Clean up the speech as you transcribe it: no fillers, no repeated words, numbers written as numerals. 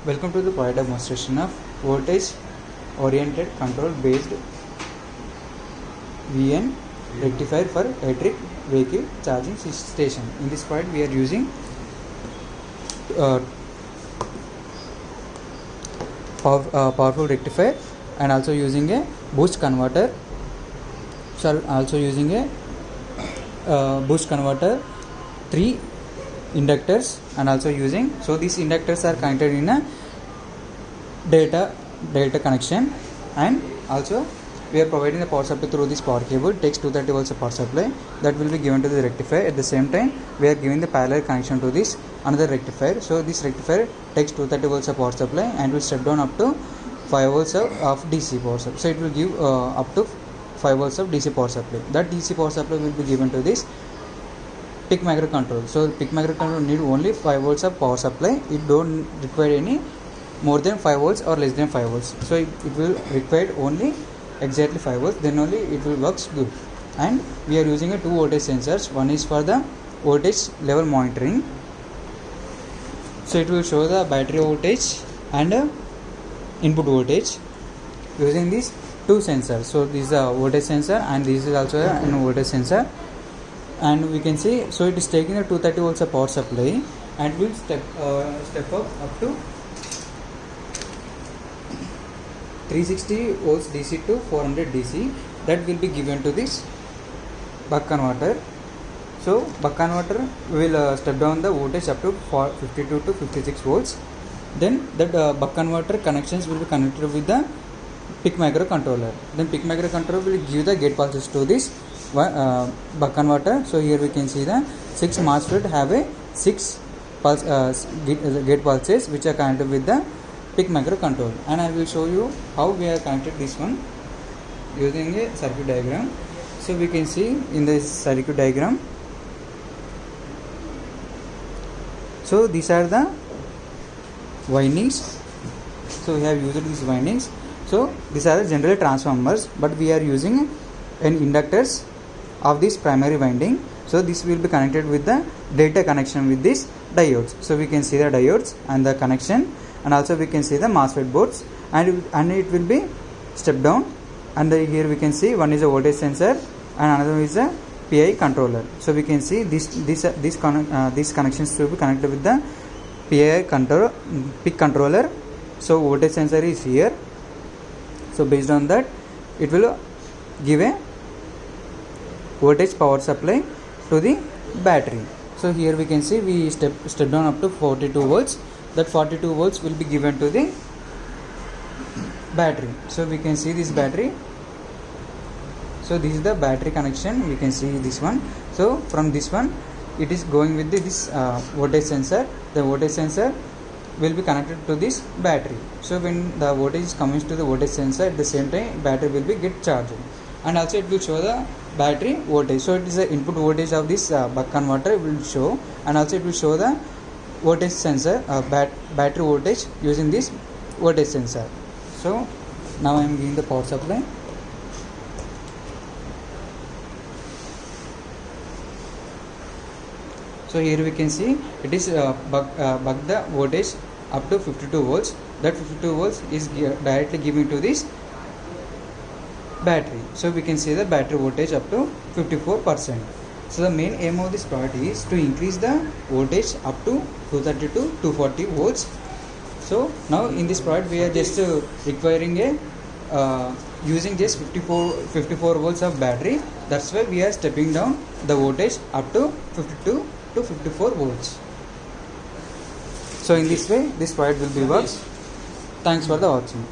Welcome to the product demonstration of voltage oriented control based VN rectifier for electric vehicle charging station. In this product we are using powerful rectifier and also using a boost converter. So also using a boost converter, 3 inductors, and also using, so these inductors are connected in a delta connection, and also we are providing the power supply through this power cable. It takes 230 volts of power supply that will be given to the rectifier. At the same time we are giving the parallel connection to this another rectifier. So this rectifier takes 230 volts of power supply and will step down up to 5 volts of DC power supply. So it will give up to 5 volts of DC power supply. That DC power supply will be given to this peak microcontroller. So peak microcontroller need only 5 volts of power supply. It don't require any more than 5 volts or less than 5 volts. So it will require only exactly 5 volts, then only it will works good. And we are using a 2 voltage sensors. One is for the voltage level monitoring, so it will show the battery voltage and input voltage using these 2 sensors. So this is a voltage sensor and this is also a voltage sensor, and we can see, so it is taking a 230 volts of power supply and will step up to 360 volts DC to 400 DC. That will be given to this buck converter. So buck converter will step down the voltage up to 52 to 56 volts. Then that buck converter connections will be connected with the peak microcontroller. Then peak microcontroller will give the gate pulses to this buck converter. So here we can see the 6 MOSFET have a 6 pulse gate pulses which are connected with the peak microcontroller, and I will show you how we have connected this one using a circuit diagram. So we can see in this circuit diagram, so these are the windings. So we have used these windings. So these are general transformers, but we are using an inductors of this primary winding. So this will be connected with the delta connection with these diodes. So we can see the diodes and the connection, and also we can see the MOSFET boards, and it will be step down. And here we can see one is a voltage sensor and another is a PI controller. So we can see these connections will be connected with the PI controller, peak controller. So voltage sensor is here. So based on that, it will give a voltage power supply to the battery. So here we can see we step down up to 42 volts. That 42 volts will be given to the battery. So we can see this battery. So this is the battery connection. We can see this one. So from this one it is going with this voltage sensor. The voltage sensor will be connected to this battery. So when the voltage comes to the voltage sensor, at the same time battery will be get charged, and also it will show the battery voltage. So it is the input voltage of this buck converter will show, and also it will show the voltage sensor battery voltage using this voltage sensor. So now I am giving the power supply. So here we can see it is buck the voltage up to 52 volts. That 52 volts is directly given to this battery. So we can see the battery voltage up to 54%. So the main aim of this product is to increase the voltage up to 230 to 240 volts. So now in this product we are just requiring a using just 54 volts of battery. That's why we are stepping down the voltage up to 52 to 54 volts. So in this way this product will be works. Thanks for the watching.